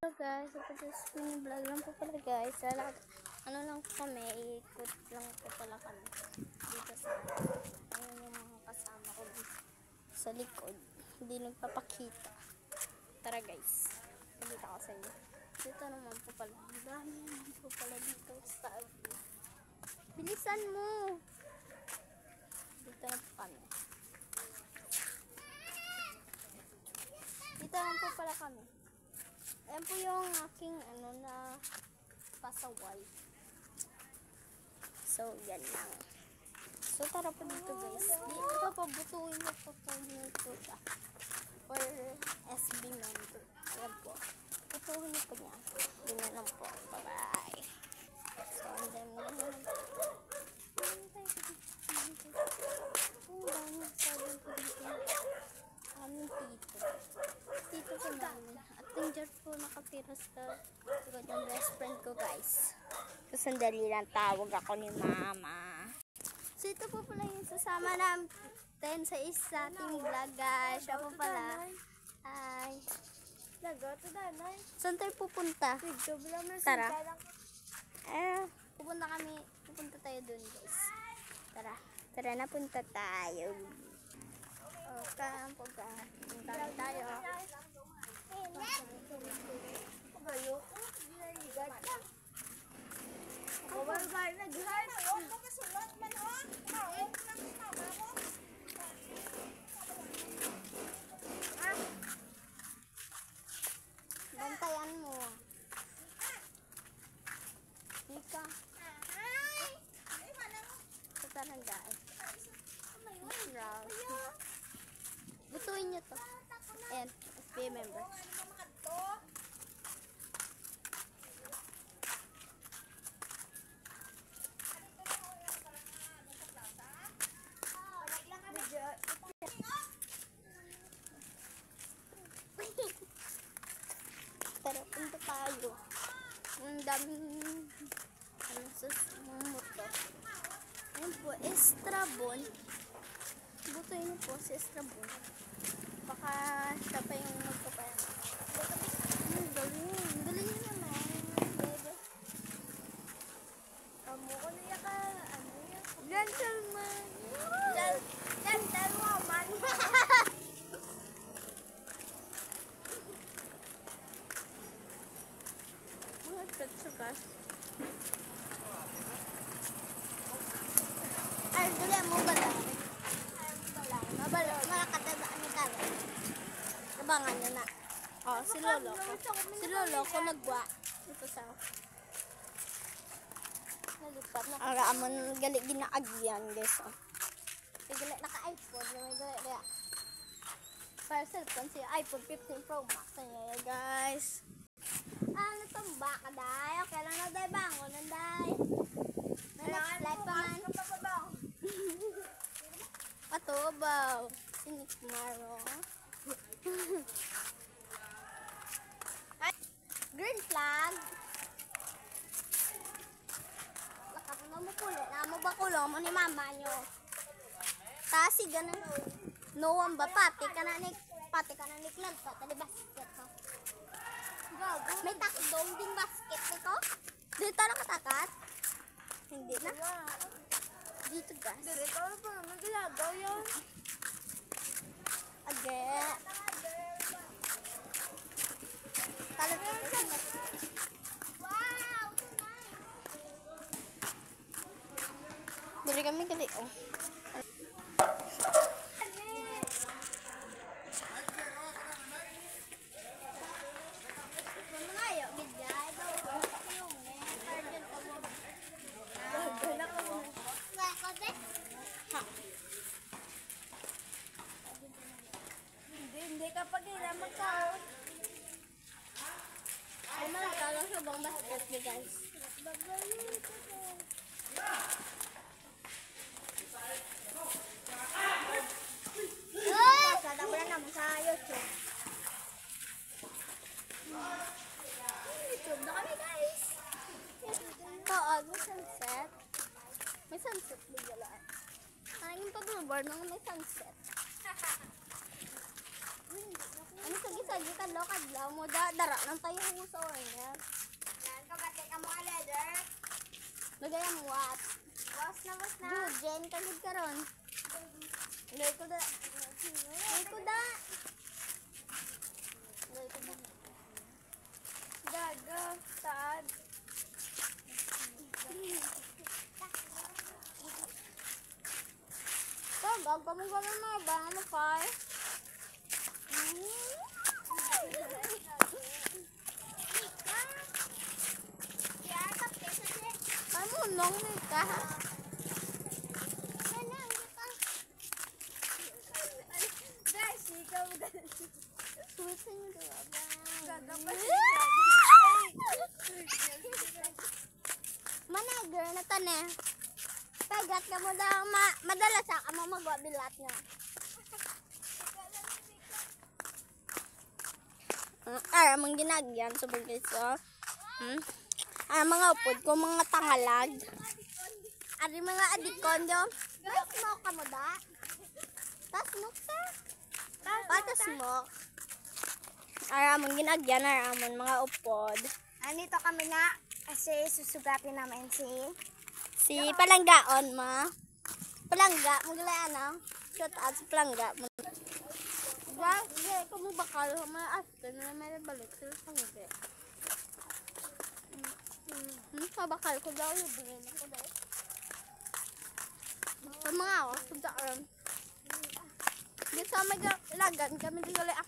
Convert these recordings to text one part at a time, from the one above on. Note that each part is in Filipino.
Hello guys, ito just mini vlog lang po pala guys. Ano lang po kami, ikot lang po pala kami dito sa ayun yung mga kasama ko sa likod. Hindi nagpapakita. Tara guys, pakita ko sa inyo. Dito naman po pala. Dami naman po pala dito sa bilisan mo! Dito na po kami. Dito lang po pala kami. Ayan po yung aking na pasaway. So, yan lang. So, tara po dito guys. Dito po, butuin niyo po po nito for SB member. Ayan po. Butuin niyo po niya. Ganyan lang po. Bye-bye. So, and then, aming tito po namin. At tindier po nakatira sa likod ng best friend ko guys. So sandali lang, tawag ako ni mama. So ito po pala yung sasama natin sa isa ating vlog guys. Siya po pala. Hi. Saan tayo pupunta? Tara. Pupunta tayo dun guys. Tara na, punta tayo. Punta tayo. Bantayan mo. Ika. Tara guys. Butuin nyo to. Ayan, SB member. Tara, punta tayo. Ang daming sa motor. Ayan po, Estrabon. Butuin nyo po si Estrabon. Baka siya pa yung magpapayan. Ang galing. Galing nyo naman. Amo ko niya ka. Ano yan? Gentleman. Gentlewoman. Mga katsukas. Ay, dali mo ba lang? Malakatadaan ni Taro. Abangan nyo na. Oh, si Lolo ko. Si Lolo ko nagwa. Ito sa nalipat na. Ang raamon gali ginaagyan guys. Oh. Gali naka-iPhone. Gali kaya. Para cellphone si iPhone 15 Pro Max. Ayan guys. Ano tumba ka day? Okay lang na day bangon na day. May next life pa man. Patubaw. Sinik Maro. Green flag. Lakap mo mo kulit. Namo ba kulong mo ni mama nyo? Tasi ganun. Noam ba pati ka na ni klan pa. Tali basket ko. May takdong din basket nito. Dito na katakat? Hindi na. Dito guys. Dito na pa naman ginagaw yun. Agad. Wow! Dari kami gali. Oh. Hindi kapag kailangan magkaon. Ay, malakalang sa bang basket ni guys. Sada ko na naman sa YouTube. YouTube na kami guys. Ito, may sunset. May sunset bigalaan. Nanging pa billboard nang may sunset. Ano sagi-sagi kadlaw mo dara nang tayo mo sa order. Nan ka batik ang mga leather. Nagayang what? Was na. Jujen kagid karon. Lay ko da. Daga, sad. Tagag pa mo gawin mga bang mo kay. Kamu nong ni ka. Sweet sa inyo Manager na tane. Kagat ka mo daw madala sa ka mo magwabilat nga. Ara mang ginagyan sa bagay so. Mga upod ko mga tangalag. Ari mga adikon do. Tas smoke ka mo da. Tas smoke ka. Tas smoke. Ara mang ginagyan ara man mga upod. Anito kami nga kasi susugatin namin Si palanggaon ma. Palangga mo gila ano. Shout out sa palangga mo. Wag, kamu bakal ma after na may balik sila sa ngiti. Bakal ko daw yung bilhin ako daw. Sa mga ako, sudaan. Dito sa may lagan kami dito lang.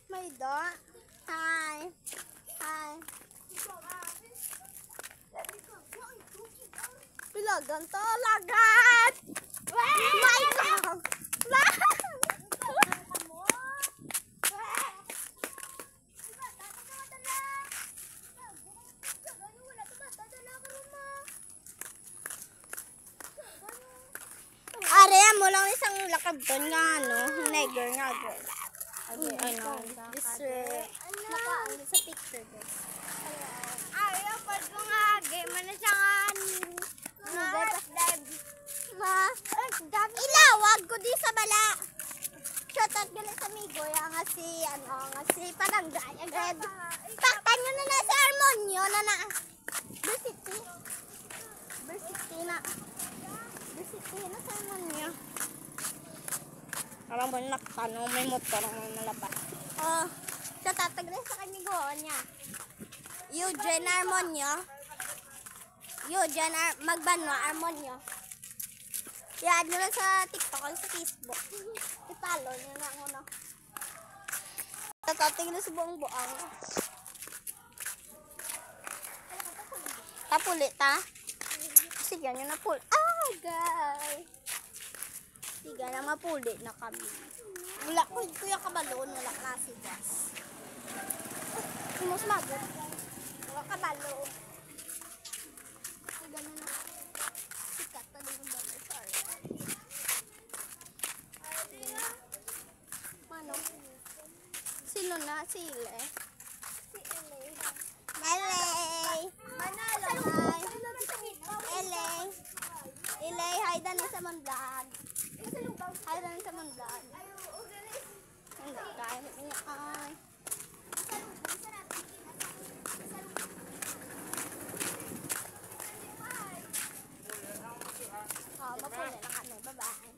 May do. Hi. Pilagan to, lagan! My God! Are mo lang isang lakab doon nga ano, neger nga go. Ano, this naka sa picture guys. Ayaw pag mga game na siya Ilawag ko di sa bala. Shoutout gali sa amigo nga si Palangga agad. Paktan nyo na sa Armonio na Versity na sa Armonio. Alam mo nakano may motor ang malabas. Shoutout gali sa kanigoon niya. Eugene Armonio. Magbanwa Armonio. I-add nyo lang sa TikTok o sa Facebook. I-follow nyo na ako, no? Tatating na sa buong-buang. Tapulit, ha? Sige, nyo na pulit. Guys! Sige na, mapulit na kami. Wala ko, kuya kabalon. Wala na si Gas. Imus magot. Wala kabalon. Sige na na. Sikat na din yung bago. Sorry. Mano? Sino na? Si Ile? Manalo! Ile, hi dani sa Monblag. Hi dani sa Monblag. Hindi, kahit niya ay. Mapuli na kami. Bye-bye.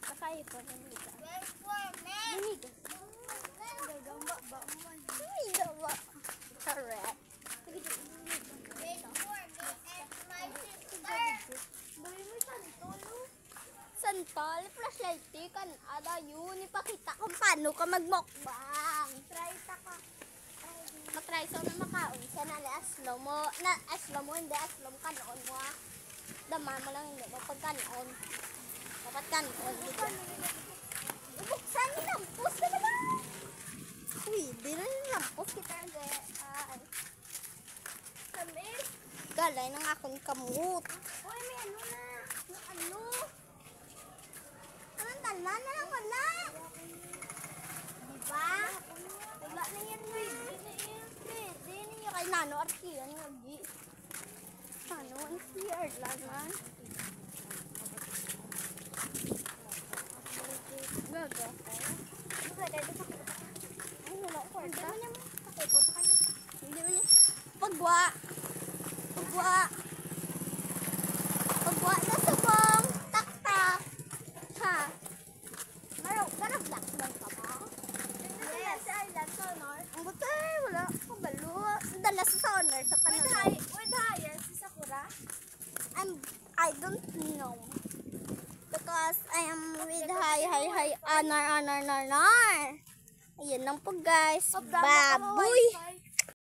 Kakain po ng migas. Migas. Correct. Santol, flashlight kan ada yun. Ipakita kung paano ka magmukbang. Matry sa na makaon siya na aslo mo. Hindi aslo mo kanon mo. Dama mo lang hindi. Mapagkanon. Dapat kanon. Buksan yung lampos ka naman. Uy, di na yung lampos kita. Ay. Galay ng akong kamut. Uy, may ano na. Yung ano? Anong tala na lang wala? Diba? Wala na yan, Hindi ninyo kay Nano Arkian nga gi. Nano ang CR lang man. Gaga. Ay, wala ko kwarta. Hindi mo niya. Pagwa. Pagwa na subong. Tak-tak. Ha? Marag black lang ka ba? Yes, sa Island Sonor. Ang butay, wala ko balo. Dala sa sonar sa With panahon. Haya, si Sakura. I don't know. Because I am with hi, anar. Ayan lang po guys. Baboy.